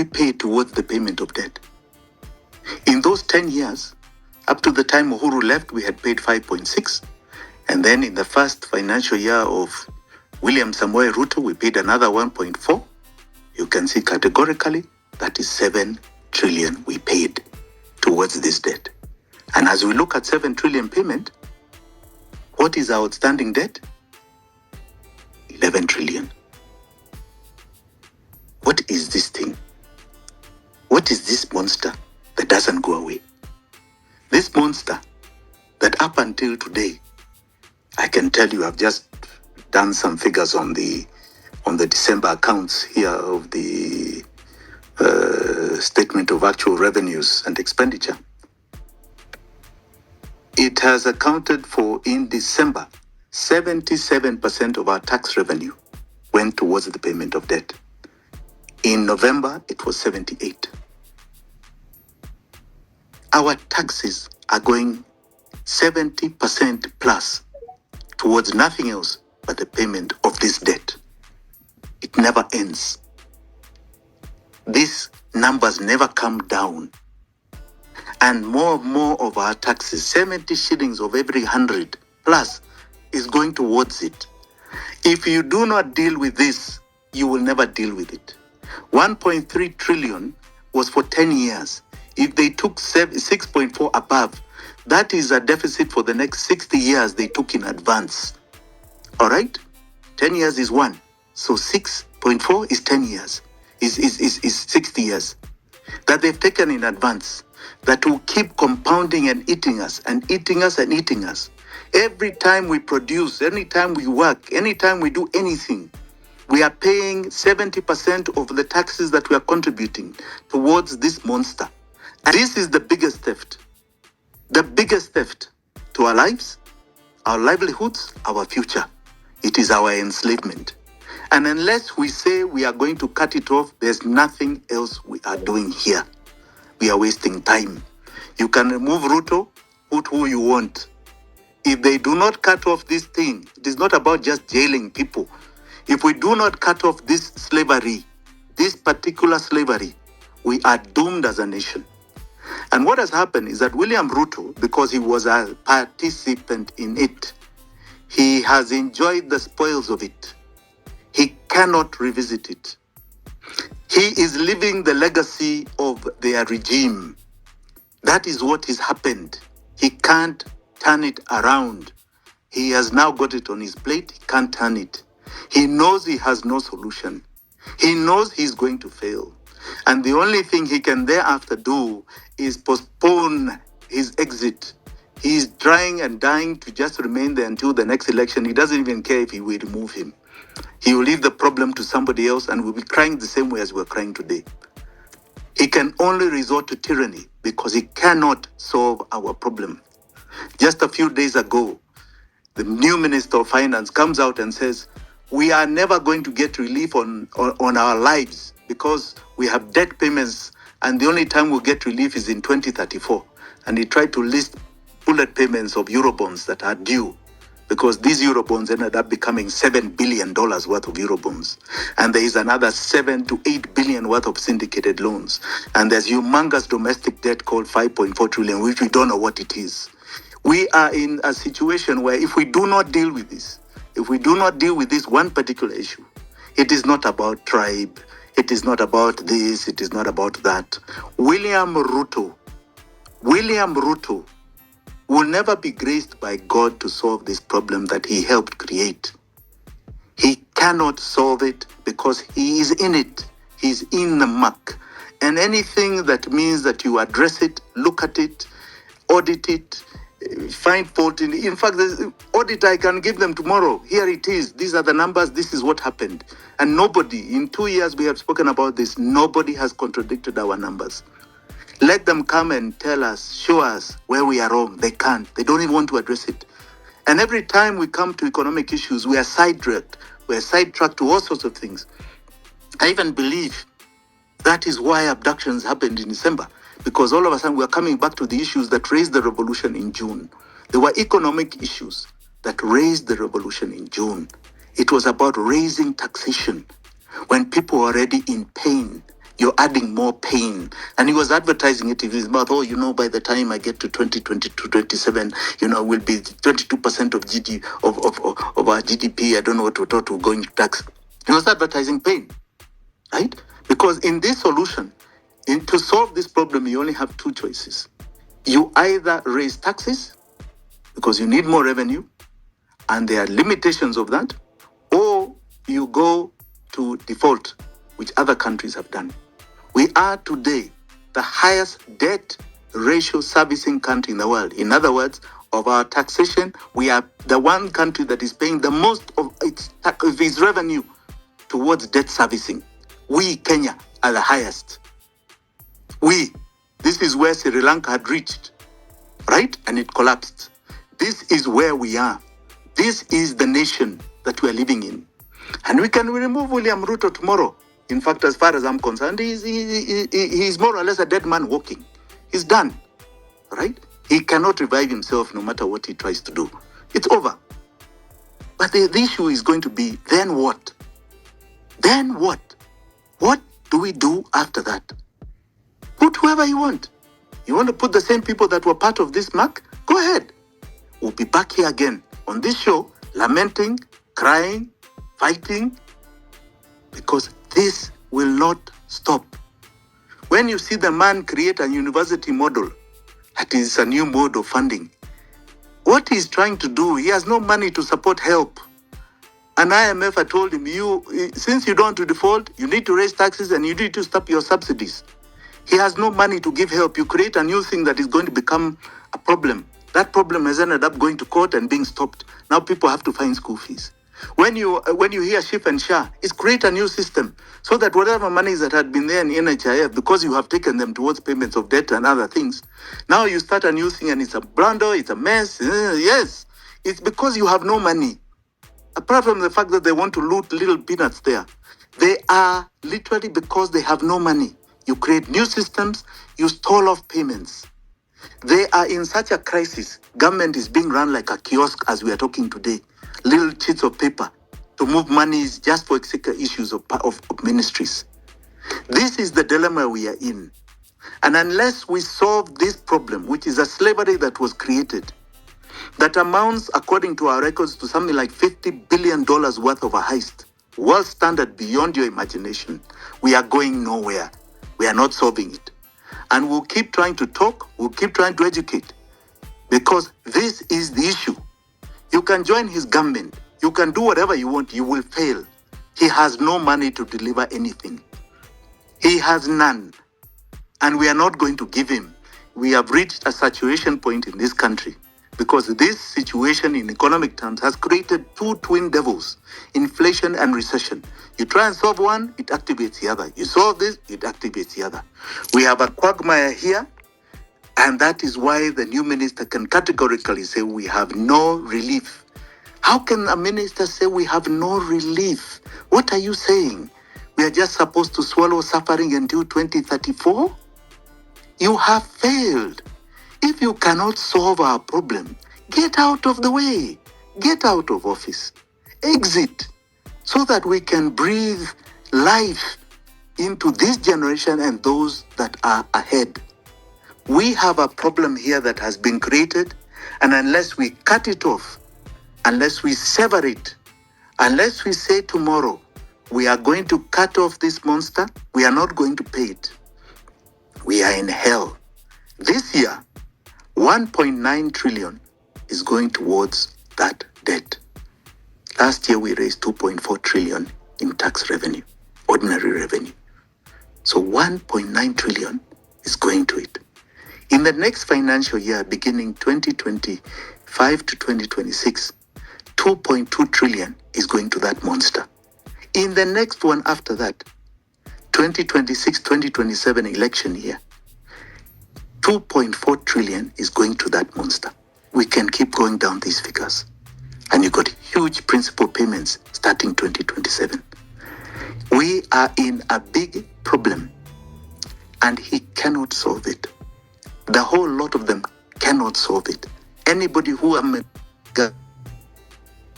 we pay towards the payment of debt? In those 10 years, up to the time Uhuru left, we had paid 5.6. And then in the first financial year of William Samoei Ruto, we paid another 1.4. You can see categorically that is 7 trillion we paid towards this debt. And as we look at 7 trillion payment, what is our outstanding debt? 11 trillion. What is this thing? What is this monster that doesn't go away? This monster that up until today, I can tell you, I've just done some figures on the December accounts here of the statement of actual revenues and expenditure. It has accounted for, in December, 77% of our tax revenue went towards the payment of debt. In November, it was 78. Our taxes are going 70% plus towards nothing else but the payment of this debt. It never ends. These numbers never come down. And more of our taxes, 70 shillings of every 100 plus, is going towards it. If you do not deal with this, you will never deal with it. 1.3 trillion was for 10 years. If they took 6.4 above, that is a deficit for the next 60 years they took in advance. All right? 10 years is 1. So 6.4 is 10 years, is 60 years that they've taken in advance, that will keep compounding and eating us and eating us and eating us. Every time we produce, anytime we work, anytime we do anything, we are paying 70% of the taxes that we are contributing towards this monster. And this is the biggest theft. The biggest theft to our lives, our livelihoods, our future. It is our enslavement. And unless we say we are going to cut it off, there's nothing else we are doing here. We are wasting time. You can remove Ruto, put who you want. If they do not cut off this thing, it is not about just jailing people. If we do not cut off this slavery, this particular slavery, we are doomed as a nation. And what has happened is that William Ruto, because he was a participant in it, he has enjoyed the spoils of it. He cannot revisit it. He is living the legacy of their regime. That is what has happened. He can't turn it around. He has now got it on his plate. He can't turn it. He knows he has no solution. He knows he's going to fail. And the only thing he can thereafter do is postpone his exit. He is trying and dying to just remain there until the next election. He doesn't even care if he will remove him. He will leave the problem to somebody else and will be crying the same way as we're crying today. He can only resort to tyranny because he cannot solve our problem. Just a few days ago, the new Minister of Finance comes out and says, we are never going to get relief on our lives because we have debt payments and the only time we'll get relief is in 2034. And he tried to list bullet payments of Eurobonds that are due because these Eurobonds ended up becoming $7 billion worth of Eurobonds. And there is another 7 to 8 billion worth of syndicated loans. And there's humongous domestic debt called 5.4 trillion, which we don't know what it is. We are in a situation where if we do not deal with this, if we do not deal with this one particular issue, it is not about tribe, it is not about this, it is not about that. William Ruto will never be graced by God to solve this problem that he helped create. He cannot solve it because he is in it. He's in the muck. And anything that means that you address it, look at it, audit it, find fault in it. In fact, the audit, I can give them tomorrow. Here it is. These are the numbers. This is what happened. And nobody, in 2 years we have spoken about this, nobody has contradicted our numbers. Let them come and tell us, show us where we are wrong. They can't. They don't even want to address it. And every time we come to economic issues, we are sidetracked. We are sidetracked to all sorts of things. I even believe that is why abductions happened in December. Because all of a sudden we are coming back to the issues that raised the revolution in June. There were economic issues that raised the revolution in June. It was about raising taxation when people were already in pain. you're adding more pain. And he was advertising it in his mouth. Oh, by the time I get to 2022, 27, will be 22% of of our GDP. I don't know what we're going to tax. He was advertising pain, right? Because in this solution, to solve this problem, you only have two choices. You either raise taxes because you need more revenue, and there are limitations of that, or you go to default, which other countries have done. We are today the highest debt ratio servicing country in the world. In other words, of our taxation, we are the one country that is paying the most of its revenue towards debt servicing. We, Kenya, are the highest. This is where Sri Lanka had reached, right? And it collapsed. This is where we are. This is the nation that we are living in. And we can remove William Ruto tomorrow. In fact, as far as I'm concerned, he's more or less a dead man walking. He's done, right? He cannot revive himself no matter what he tries to do. It's over. But the issue is going to be, then what? Then what? What do we do after that? Put whoever you want. You want to put the same people that were part of this mark? Go ahead. We'll be back here again on this show, lamenting, crying, fighting, because this will not stop. When you see the man create a university model, that is a new mode of funding, what he's trying to do, he has no money to support help. And IMF had told him, since you don't want to default, you need to raise taxes and you need to stop your subsidies. He has no money to give help. You create a new thing that is going to become a problem. That problem has ended up going to court and being stopped. Now people have to find school fees. When you hear SHIF and SHA, it's create a new system so that whatever monies that had been there in NHIF, because you have taken them towards payments of debt and other things, now you start a new thing and it's a blunder, it's a mess. Yes, it's because you have no money. Apart from the fact that they want to loot little peanuts there, they are literally because they have no money. You create new systems, you stall off payments. They are in such a crisis. Government is being run like a kiosk as we are talking today. Little sheets of paper to move monies just for issues of ministries. This is the dilemma we are in. And unless we solve this problem, which is a slavery that was created, that amounts, according to our records, to something like $50 billion worth of a heist, world standard beyond your imagination, we are going nowhere. We are not solving it. And we'll keep trying to talk, we'll keep trying to educate, because this is the issue. You can join his government, you can do whatever you want, you will fail. He has no money to deliver anything. He has none. And we are not going to give him. We have reached a saturation point in this country because this situation in economic terms has created two twin devils, inflation and recession. You try and solve one, it activates the other. You solve this, it activates the other. We have a quagmire here, and that is why the new minister can categorically say we have no relief. How can a minister say we have no relief? What are you saying? We are just supposed to swallow suffering until 2034? You have failed. If you cannot solve our problem, get out of the way. Get out of office. Exit, so that we can breathe life into this generation and those that are ahead. We have a problem here that has been created, and unless we cut it off, unless we sever it, unless we say tomorrow, we are going to cut off this monster, we are not going to pay it. We are in hell. This year, 1.9 trillion is going towards that debt. Last year, we raised 2.4 trillion in tax revenue, ordinary revenue. So 1.9 trillion is going to it. In the next financial year, beginning 2025 to 2026, 2.2 trillion is going to that monster. In the next one after that, 2026-2027 election year, 2.4 trillion is going to that monster. We can keep going down these figures. And you got huge principal payments starting 2027. We are in a big problem, and he cannot solve it. The whole lot of them cannot solve it. Anybody who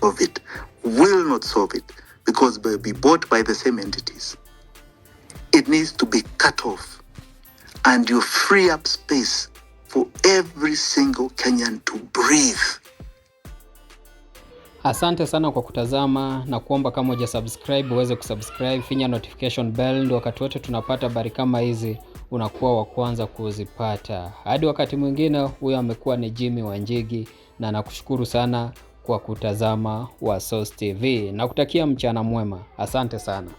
solve it will not solve it, because they'll be bought by the same entities. It needs to be cut off, and you free up space for every single Kenyan to breathe. Asante sana kwa kutazama, na kuomba kama hujasubscribe uweze kusubscribe, finya notification bell ndio wakati wote tunapata habari kama hizi unakuwa wa kwanza kuzipata. Hadi wakati mwingine, huyo amekuwa ni Jimmy Wanjigi, na nakushukuru sana kwa kutazama Wasource TV na kutakia mchana mwema. Asante sana.